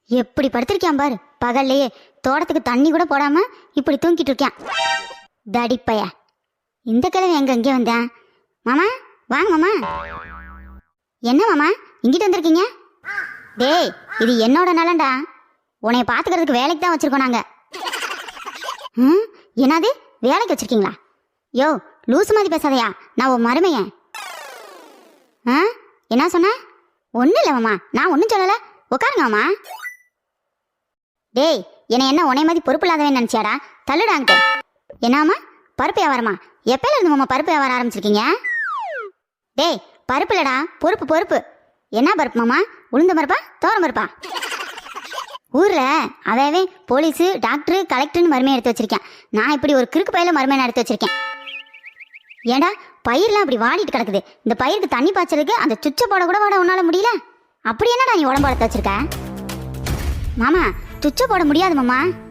எப்படி படுத்திருக்கான் பாரு. பகல்லையே தோட்டத்துக்கு தண்ணி கூட போடாம இப்படி தூங்கிட்டு இருக்கான் தடிப்பைய. இந்த கிழமை எங்க இங்கே வந்தேன்? மாமா வாங்க மாமா. என்ன மாமா இங்கிட்டு வந்திருக்கீங்க? டேய் இது என்னோட நலன்டா. உன்னைய பாத்துக்கிறதுக்கு வேலைக்கு தான் வச்சிருக்கோம் நாங்க. என்னது வேலைக்கு வச்சிருக்கீங்களா? யோ லூசு மாதிரி பேசாதையா, நான் உன் மருமையன். என்ன சொன்ன? ஒன்றும் இல்லை மாமா, நான் ஒன்றும் சொல்லலை. உட்காருங்க மாமா. டேய் என்னை என்ன உன்னை மாதிரி பொறுப்பு இல்லாதவன் நினச்சியாடா? தள்ளுடாங்கிட்ட. என்னாமா பருப்பு வியாபாரமா? எப்பயில இருந்து மாமா பருப்பு வியாபாரம் ஆரம்பிச்சிருக்கீங்க? டேய் பருப்பு இல்லடா, பொறுப்பு பொறுப்பு. என்ன பருப்பு மாமா? உளுந்த பருப்பா தோரம் பருப்பா? ஊரில் அவே போலீஸு டாக்டரு கலெக்டர்னு மருமையை எடுத்து வச்சிருக்கேன். நான் இப்படி ஒரு கிறுக்கு பயில மருமையை எடுத்து வச்சிருக்கேன். ஏண்டா பயிரெலாம் அப்படி வாடிட்டு கிடக்குது. இந்த பயிருக்கு தண்ணி பாய்ச்சலுக்கு அந்த சுச்சை போட கூட வாட உன்னால முடியல. அப்படி என்னடா நீ உடம்பு வளர்த்து வச்சிருக்க? மாமா சுச்சை போட முடியாது மாமா.